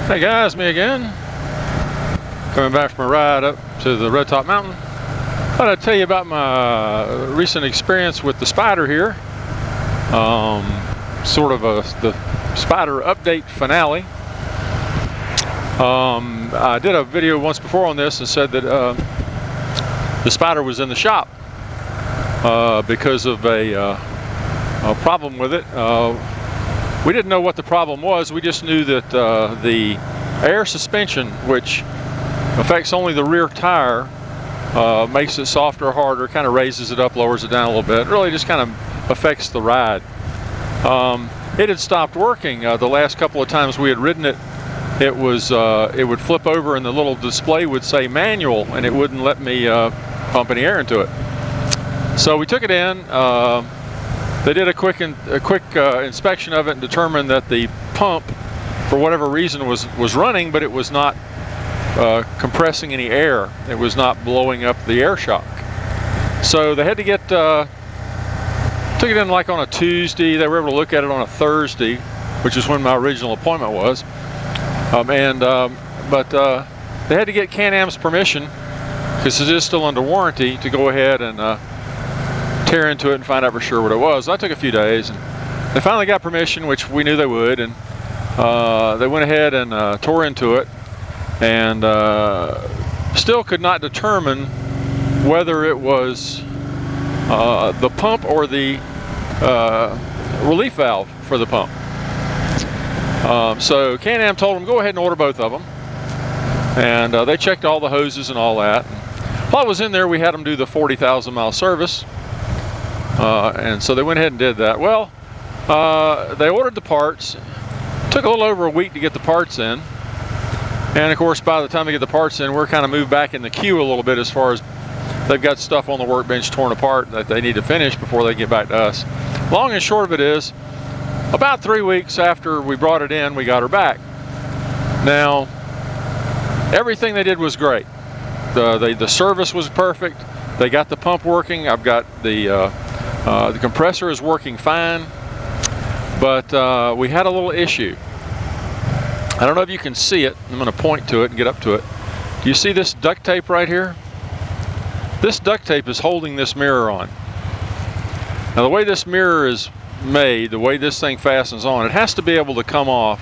Hey guys, me again. Coming back from a ride up to the Red Top Mountain. Thought I'd tell you about my recent experience with the Spyder here. Sort of the Spyder update finale. I did a video once before on this and said that the Spyder was in the shop because of a problem with it. We didn't know what the problem was. We just knew that the air suspension, which affects only the rear tire, makes it softer or harder, kind of raises it up, lowers it down a little bit. It really just kind of affects the ride. It had stopped working the last couple of times we had ridden it. It would flip over and the little display would say manual, and it wouldn't let me pump any air into it. So we took it in. They did a quick inspection of it and determined that the pump, for whatever reason, was running, but it was not compressing any air. It was not blowing up the air shock. So they had to get took it in like on a Tuesday. They were able to look at it on a Thursday, which is when my original appointment was. But they had to get Can-Am's permission, because it is still under warranty, to go ahead and tear into it and find out for sure what it was. That took a few days, and they finally got permission, which we knew they would, and they went ahead and tore into it, and still could not determine whether it was the pump or the relief valve for the pump. So Can-Am told them go ahead and order both of them, and they checked all the hoses and all that. And while I was in there, we had them do the 40,000 mile service. And so they went ahead and did that. Well, they ordered the parts. Took a little over a week to get the parts in. And of course, by the time they get the parts in, we're kind of moved back in the queue a little bit, as far as they've got stuff on the workbench torn apart that they need to finish before they get back to us. Long and short of it is, about 3 weeks after we brought it in, we got her back. Now, everything they did was great. The service was perfect. They got the pump working. I've got the compressor is working fine, but we had a little issue. I don't know if you can see it. I'm going to point to it and get up to it. Do you see this duct tape right here? This duct tape is holding this mirror on. Now, the way this mirror is made, the way this thing fastens on, it has to be able to come off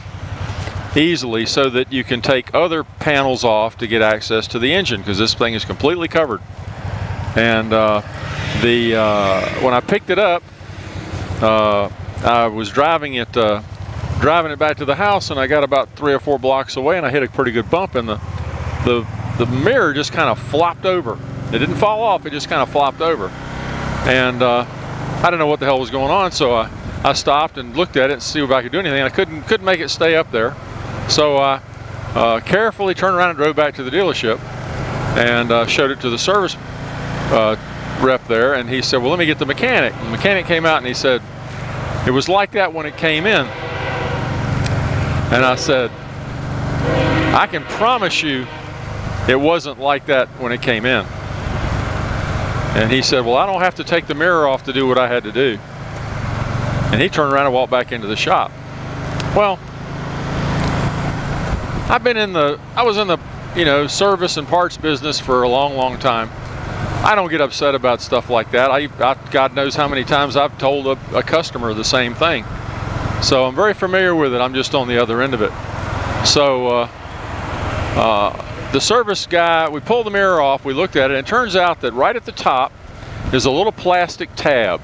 easily so that you can take other panels off to get access to the engine, because this thing is completely covered. And when I picked it up, I was driving it back to the house, and I got about 3 or 4 blocks away, and I hit a pretty good bump, and the mirror just kind of flopped over. It didn't fall off, it just kind of flopped over. And I didn't know what the hell was going on, so I stopped and looked at it to see if I could do anything. I couldn't make it stay up there. So I carefully turned around and drove back to the dealership and showed it to the service rep there, and he said, well, let me get the mechanic. And the mechanic came out and he said, it was like that when it came in. And I said, I can promise you it wasn't like that when it came in. And he said, well, I don't have to take the mirror off to do what I had to do. And he turned around and walked back into the shop. Well, I was in the service and parts business for a long time. I don't get upset about stuff like that. God knows how many times I've told a customer the same thing. So I'm very familiar with it. I'm just on the other end of it. So the service guy, we pulled the mirror off, we looked at it, and it turns out that right at the top is a little plastic tab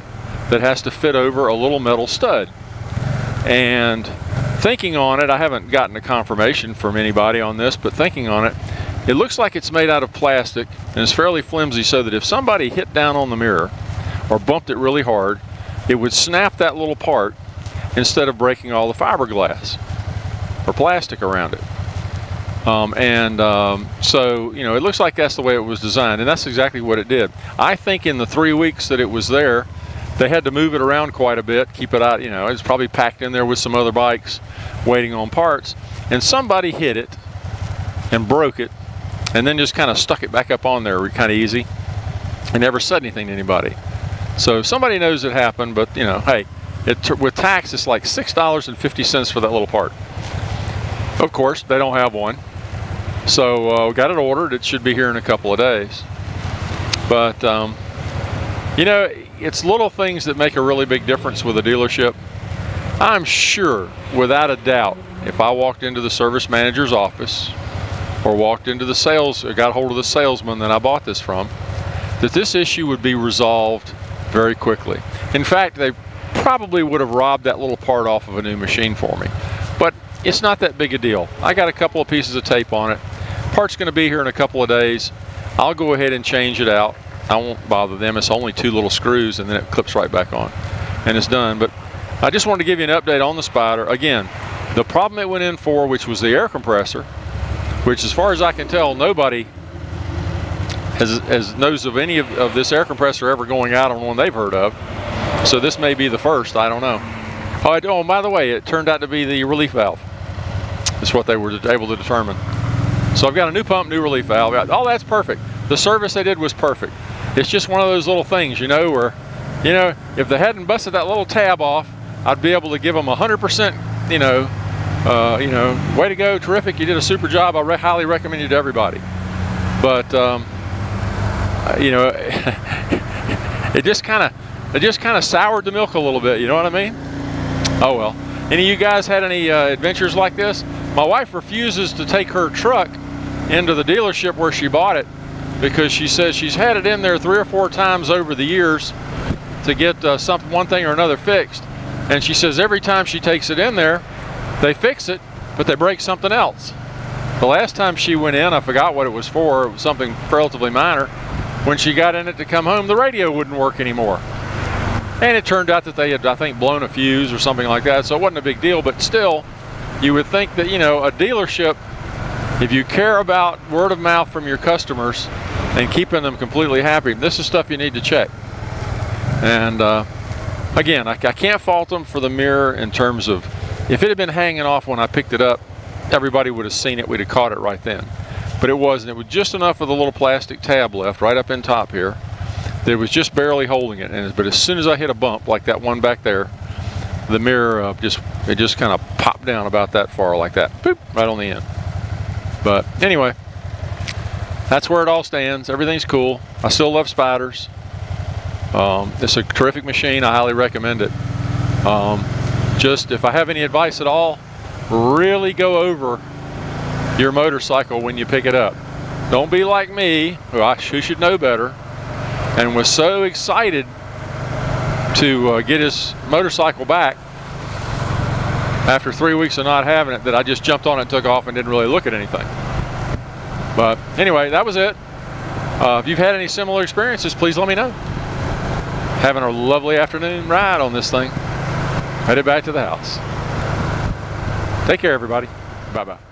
that has to fit over a little metal stud. And thinking on it, I haven't gotten a confirmation from anybody on this, but thinking on it, it looks like it's made out of plastic, and it's fairly flimsy, so that if somebody hit down on the mirror or bumped it really hard, it would snap that little part instead of breaking all the fiberglass or plastic around it. So, it looks like that's the way it was designed, and that's exactly what it did. I think in the 3 weeks that it was there, they had to move it around quite a bit, keep it out, it's probably packed in there with some other bikes waiting on parts, and somebody hit it and broke it, and then just kind of stuck it back up on there kind of easy and never said anything to anybody. So somebody knows it happened, but hey, with tax, it's like $6.50 for that little part. Of course, they don't have one. So we got it ordered. It should be here in a couple of days. But, you know, it's little things that make a really big difference with a dealership. I'm sure, without a doubt, if I walked into the service manager's office or walked into the sales, or got hold of the salesman that I bought this from, that this issue would be resolved very quickly. In fact, they probably would have robbed that little part off of a new machine for me. But it's not that big a deal. I got a couple of pieces of tape on it. Part's going to be here in a couple of days. I'll go ahead and change it out. I won't bother them. It's only 2 little screws, and then it clips right back on, and it's done. But I just wanted to give you an update on the Spyder. Again, the problem it went in for, which was the air compressor, which as far as I can tell, nobody knows of any of this air compressor ever going out on one they've heard of. So this may be the first, I don't know. Oh, by the way, it turned out to be the relief valve. That's what they were able to determine. So I've got a new pump, new relief valve. All that's perfect. The service they did was perfect. It's just one of those little things, you know, where, you know, if they hadn't busted that little tab off, I'd be able to give them 100%, you know, way to go, terrific, you did a super job. I highly recommend you to everybody. But, you know, it just kind of soured the milk a little bit, you know what I mean? Oh well. Any of you guys had any adventures like this? My wife refuses to take her truck into the dealership where she bought it because she says she's had it in there 3 or 4 times over the years to get one thing or another fixed. And she says every time she takes it in there, they fix it, but they break something else. The last time she went in, I forgot what it was for, it was something relatively minor. When she got in it to come home, the radio wouldn't work anymore. And it turned out that they had, I think, blown a fuse or something like that, so it wasn't a big deal, but still, you would think that, you know, a dealership, if you care about word of mouth from your customers and keeping them completely happy, this is stuff you need to check. And again, I can't fault them for the mirror in terms of, if it had been hanging off when I picked it up, everybody would have seen it, we'd have caught it right then. But it wasn't. It was just enough of the little plastic tab left right up in top here that it was just barely holding it. But as soon as I hit a bump, like that one back there, the mirror just kind of popped down about that far, like that, boop, right on the end. But anyway, that's where it all stands. Everything's cool. I still love Spyders. It's a terrific machine. I highly recommend it. Just if I have any advice at all, really go over your motorcycle when you pick it up. Don't be like me, who should know better, and was so excited to get his motorcycle back after 3 weeks of not having it that I just jumped on it and took off and didn't really look at anything. But anyway, that was it. If you've had any similar experiences, please let me know. Having a lovely afternoon ride on this thing. Headed back to the house. Take care, everybody. Bye-bye.